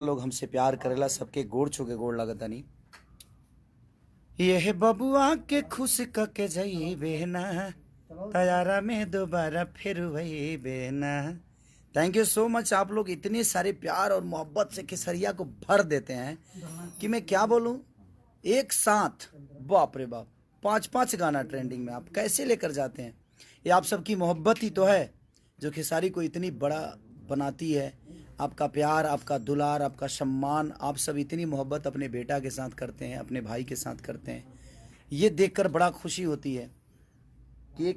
लोग हमसे प्यार करेला सबके गोड़ छुके गोड़ लगता नहीं। ये बबुआ के खुश कके जई बेना तैयारा में दोबारा फिर वही बेना। Thank you so much. आप लोग इतने सारे प्यार और मोहब्बत से केसरिया को भर देते हैं कि मैं क्या बोलूं। एक साथ बाप रे बाप 5-5 गाना ट्रेंडिंग में आप कैसे लेकर जाते हैं। ये आप सबकी मोहब्बत ही तो है जो खेसारी को इतनी बड़ा बनाती है। आपका प्यार, आपका दुलार, आपका सम्मान, आप सब इतनी मोहब्बत अपने बेटा के साथ करते हैं, अपने भाई के साथ करते हैं। ये देखकर बड़ा खुशी होती है कि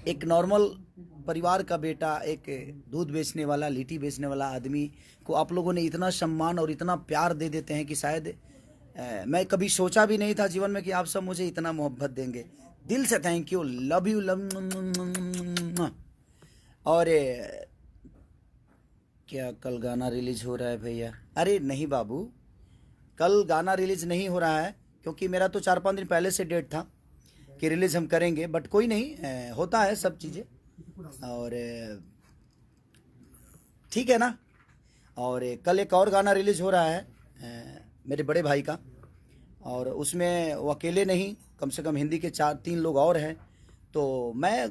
एक नॉर्मल परिवार का बेटा, एक दूध बेचने वाला, लिट्टी बेचने वाला आदमी को आप लोगों ने इतना सम्मान और इतना प्यार दे देते हैं कि शायद मैं कभी सोचा भी नहीं था जीवन में कि आप सब मुझे इतना मोहब्बत देंगे। दिल से thank you, love you, love. और क्या कल गाना रिलीज हो रहा है भैया? अरे नहीं बाबू, कल गाना रिलीज नहीं हो रहा है क्योंकि मेरा तो 4-5 दिन पहले से डेट था कि रिलीज हम करेंगे, बट कोई नहीं, होता है सब चीज़ें। और ठीक है ना। और कल एक और गाना रिलीज हो रहा है मेरे बड़े भाई का, और उसमें वो अकेले नहीं, कम से कम हिंदी के 4-3 लोग और हैं। तो मैं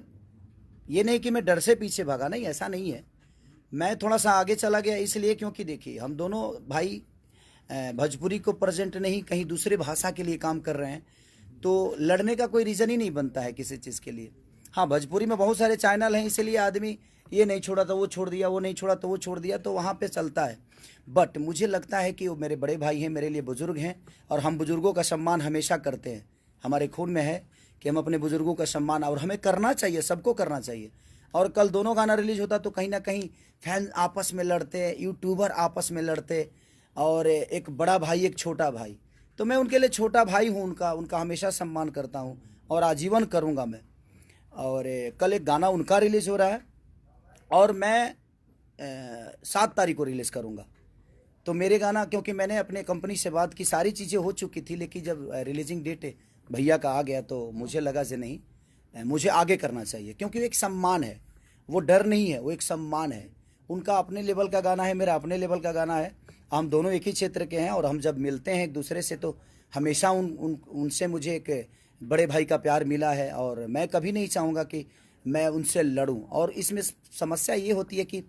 ये नहीं कि मैं डर से पीछे भागा, नहीं, ऐसा नहीं है। मैं थोड़ा सा आगे चला गया इसलिए क्योंकि देखिए हम दोनों भाई भोजपुरी को प्रेजेंट नहीं, कहीं दूसरे भाषा के लिए काम कर रहे हैं, तो लड़ने का कोई रीज़न ही नहीं बनता है किसी चीज़ के लिए। हाँ, भोजपुरी में बहुत सारे चैनल हैं, इसलिए आदमी ये नहीं छोड़ा तो वो छोड़ दिया, वो नहीं छोड़ा तो वो छोड़ दिया, तो वहाँ पे चलता है। बट मुझे लगता है कि वो मेरे बड़े भाई हैं, मेरे लिए बुज़ुर्ग हैं, और हम बुज़ुर्गों का सम्मान हमेशा करते हैं। हमारे खून में है कि हम अपने बुज़ुर्गों का सम्मान, और हमें करना चाहिए, सबको करना चाहिए। और कल दोनों गाना रिलीज होता तो कहीं ना कहीं फैन आपस में लड़ते, यूट्यूबर आपस में लड़ते, और एक बड़ा भाई एक छोटा भाई, तो मैं उनके लिए छोटा भाई हूँ, उनका हमेशा सम्मान करता हूँ और आजीवन करूँगा मैं। और कल एक गाना उनका रिलीज़ हो रहा है और मैं 7 तारीख को रिलीज़ करूँगा। तो मेरे गाना, क्योंकि मैंने अपने कंपनी से बात की, सारी चीज़ें हो चुकी थी, लेकिन जब रिलीजिंग डेट भैया का आ गया तो मुझे लगा से नहीं, मुझे आगे करना चाहिए, क्योंकि वो एक सम्मान है, वो डर नहीं है, वो एक सम्मान है। उनका अपने लेवल का गाना है, मेरा अपने लेवल का गाना है, हम दोनों एक ही क्षेत्र के हैं, और हम जब मिलते हैं एक दूसरे से तो हमेशा उनसे मुझे एक बड़े भाई का प्यार मिला है, और मैं कभी नहीं चाहूँगा कि मैं उनसे लड़ूँ। और इसमें समस्या ये होती है कि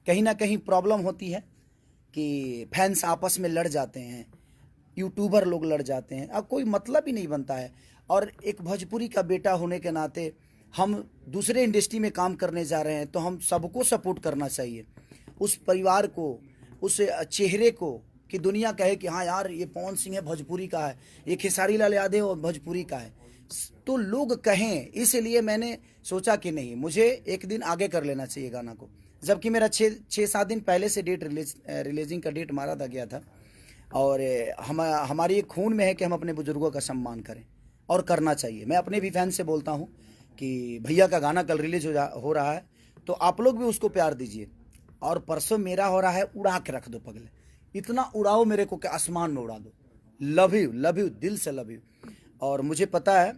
कहीं ना कहीं प्रॉब्लम होती है कि फैंस आपस में लड़ जाते हैं, यूट्यूबर लोग लड़ जाते हैं, अब कोई मतलब ही नहीं बनता है। और एक भोजपुरी का बेटा होने के नाते हम दूसरे इंडस्ट्री में काम करने जा रहे हैं, तो हम सबको सपोर्ट करना चाहिए, उस परिवार को, उस चेहरे को, कि दुनिया कहे कि हाँ यार ये पवन सिंह है भोजपुरी का है, ये खेसारी लाल यादव और भोजपुरी का है, तो लोग कहें। इसलिए मैंने सोचा कि नहीं, मुझे एक दिन आगे कर लेना चाहिए गाना को, जबकि मेरा 6-7 दिन पहले से डेट रिलीजिंग का डेट मारा था गया था। और हमारी एक खून में है कि हम अपने बुजुर्गों का सम्मान करें, और करना चाहिए। मैं अपने भी फैन से बोलता हूँ कि भैया का गाना कल रिलीज हो रहा है, तो आप लोग भी उसको प्यार दीजिए। और परसों मेरा हो रहा है, उड़ा के रख दो पगले, इतना उड़ाओ मेरे को कि आसमान में उड़ा दो। लव यू, लव यू, दिल से लव यू। और मुझे पता है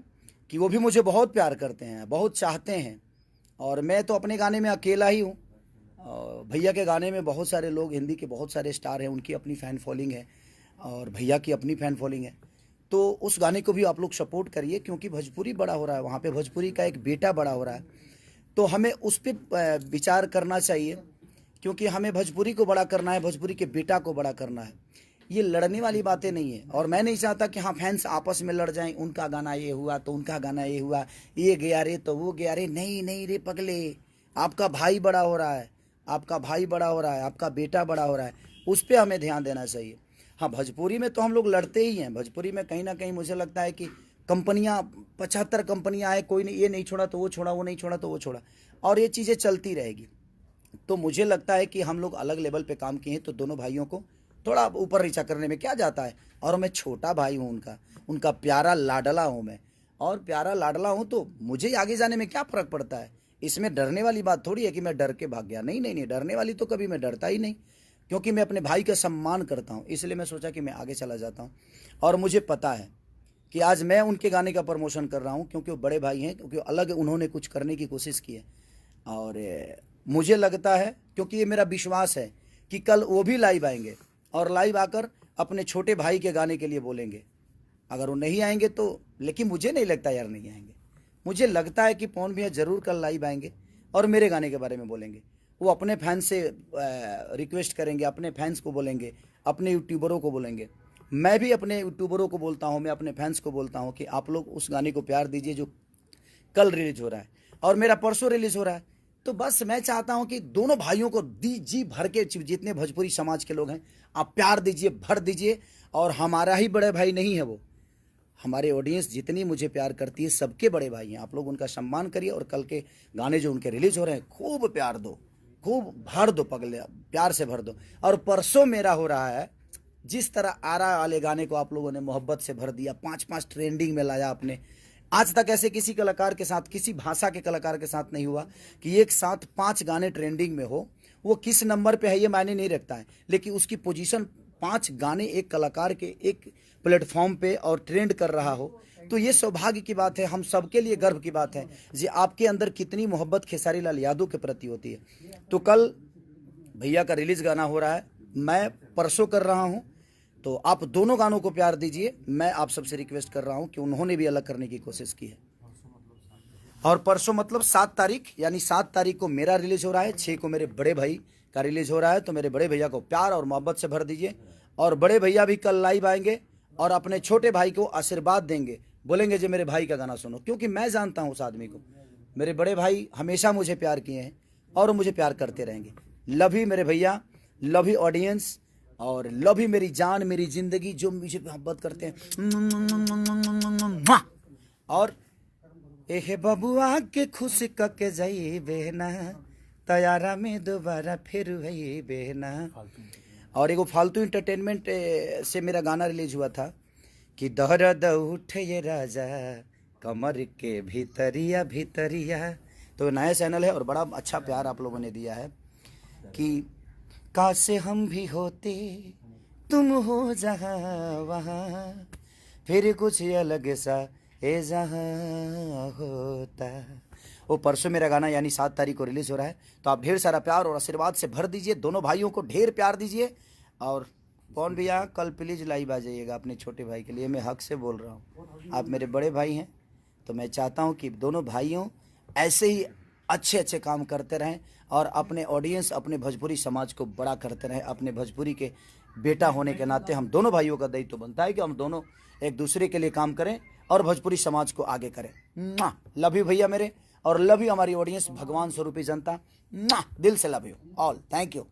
कि वो भी मुझे बहुत प्यार करते हैं, बहुत चाहते हैं, और मैं तो अपने गाने में अकेला ही हूँ। भैया के गाने में बहुत सारे लोग, हिंदी के बहुत सारे स्टार हैं, उनकी अपनी फ़ैन फॉलोइंग है, और भैया की अपनी फ़ैन फॉलोइंग है। तो उस गाने को भी आप लोग सपोर्ट करिए, क्योंकि भोजपुरी बड़ा हो रहा है, वहाँ पे भोजपुरी का एक बेटा बड़ा हो रहा है, तो हमें उस पर विचार करना चाहिए, क्योंकि हमें भोजपुरी को बड़ा करना है, भोजपुरी के बेटा को बड़ा करना है। ये लड़ने वाली बातें नहीं है, और मैं नहीं चाहता कि हाँ फैंस आपस में लड़ जाएं, उनका गाना ये हुआ तो उनका गाना ये हुआ, ये गया रे तो वो गया रे। नहीं नहीं रे पगले, आपका भाई बड़ा हो रहा है, आपका भाई बड़ा हो रहा है, आपका बेटा बड़ा हो रहा है, उस पर हमें ध्यान देना चाहिए। हाँ, भोजपुरी में तो हम लोग लड़ते ही हैं, भोजपुरी में कहीं ना कहीं मुझे लगता है कि कंपनियाँ, 75 कंपनियाँ आए, कोई नहीं, ये नहीं छोड़ा तो वो छोड़ा, वो नहीं छोड़ा तो वो छोड़ा, और ये चीज़ें चलती रहेगी। तो मुझे लगता है कि हम लोग अलग लेवल पे काम किए हैं, तो दोनों भाइयों को थोड़ा ऊपर नीचा करने में क्या जाता है। और मैं छोटा भाई हूँ उनका प्यारा लाडला हूँ मैं, और प्यारा लाडला हूँ, तो मुझे आगे जाने में क्या फ़र्क पड़ता है। इसमें डरने वाली बात थोड़ी है कि मैं डर के भाग गया, नहीं नहीं नहीं, डरने वाली तो कभी मैं डरता ही नहीं, क्योंकि मैं अपने भाई का सम्मान करता हूँ, इसलिए मैं सोचा कि मैं आगे चला जाता हूँ। और मुझे पता है कि आज मैं उनके गाने का प्रमोशन कर रहा हूँ, क्योंकि वो बड़े भाई हैं, क्योंकि अलग उन्होंने कुछ करने की कोशिश की है। और मुझे लगता है, क्योंकि ये मेरा विश्वास है कि कल वो भी लाइव आएंगे, और लाइव आकर अपने छोटे भाई के गाने के लिए बोलेंगे। अगर वो नहीं आएंगे तो, लेकिन मुझे नहीं लगता यार नहीं आएंगे। मुझे लगता है कि पवन भैया ज़रूर कल लाइव आएंगे और मेरे गाने के बारे में बोलेंगे। वो अपने फैंस से रिक्वेस्ट करेंगे, अपने फैंस को बोलेंगे, अपने यूट्यूबरों को बोलेंगे। मैं भी अपने यूट्यूबरों को बोलता हूँ, मैं अपने फैंस को बोलता हूँ कि आप लोग उस गाने को प्यार दीजिए जो कल रिलीज हो रहा है और मेरा परसों रिलीज हो रहा है। तो बस मैं चाहता हूँ कि दोनों भाइयों को जी भर के, जितने भोजपुरी समाज के लोग हैं, आप प्यार दीजिए, भर दीजिए। और हमारा ही बड़े भाई नहीं है वो, हमारे ऑडियंस जितनी मुझे प्यार करती है सबके बड़े भाई हैं। आप लोग उनका सम्मान करिए और कल के गाने जो उनके रिलीज हो रहे हैं खूब प्यार दो, खूब भर दो, पगले प्यार से भर दो। और परसों मेरा हो रहा है, जिस तरह आरा वाले गाने को आप लोगों ने मोहब्बत से भर दिया, 5-5 ट्रेंडिंग में लाया आपने। आज तक ऐसे किसी कलाकार के साथ, किसी भाषा के कलाकार के साथ नहीं हुआ कि एक साथ 5 गाने ट्रेंडिंग में हो। वो किस नंबर पे है ये मायने नहीं रखता है, लेकिन उसकी पोजीशन 5 गाने एक कलाकार के एक प्लेटफॉर्म पे और ट्रेंड कर रहा हो, तो ये सौभाग्य की बात है, हम सबके लिए गर्व की बात है जी। आपके अंदर कितनी मोहब्बत खेसारी लाल यादव के प्रति होती है। तो कल भैया का रिलीज गाना हो रहा है, मैं परसों कर रहा हूँ, तो आप दोनों गानों को प्यार दीजिए। मैं आप सबसे रिक्वेस्ट कर रहा हूँ कि उन्होंने भी अलग करने की कोशिश की है। और परसों मतलब 7 तारीख, यानी 7 तारीख को मेरा रिलीज हो रहा है, 6 को मेरे बड़े भाई का रिलीज हो रहा है। तो मेरे बड़े भैया को प्यार और मोहब्बत से भर दीजिए। और बड़े भैया भी कल लाइव आएंगे और अपने छोटे भाई को आशीर्वाद देंगे, बोलेंगे जी मेरे भाई का गाना सुनो, क्योंकि मैं जानता हूँ उस आदमी को। मेरे बड़े भाई हमेशा मुझे प्यार किए हैं और मुझे प्यार करते रहेंगे। लव ही मेरे भैया, लव ही ऑडियंस, और लव ही मेरी जान, मेरी जिंदगी, जो मुझे मोहब्बत करते हैं। और एहे बबुआ के खुश कके जाई बेहना, तैयारा में दोबारा फिर वही बेहना। और एगो फालतू इंटरटेनमेंट से मेरा गाना रिलीज हुआ था कि दर्द उठे ये राजा कमर के भीतरिया भीतरिया। तो नया चैनल है और बड़ा अच्छा प्यार आप लोगों ने दिया है कि काश हम भी होते तुम हो जहाँ वहाँ, फिर कुछ अलग सा ए जहाँ होता। वो परसों मेरा गाना यानी 7 तारीख को रिलीज़ हो रहा है। तो आप ढेर सारा प्यार और आशीर्वाद से भर दीजिए, दोनों भाइयों को ढेर प्यार दीजिए। और कौन भैया कल प्लीज़ लाइव आ जाइएगा अपने छोटे भाई के लिए, मैं हक से बोल रहा हूँ, आप मेरे बड़े भाई हैं। तो मैं चाहता हूँ कि दोनों भाइयों ऐसे ही अच्छे अच्छे काम करते रहें और अपने ऑडियंस, अपने भोजपुरी समाज को बड़ा करते रहें। अपने भोजपुरी के बेटा होने के नाते हम दोनों भाइयों का दायित्व बनता है कि हम दोनों एक दूसरे के लिए काम करें और भोजपुरी समाज को आगे करें। लव यू भैया मेरे, और लव यू हमारी ऑडियंस, भगवान स्वरूपी जनता। दिल से love you all, thank you.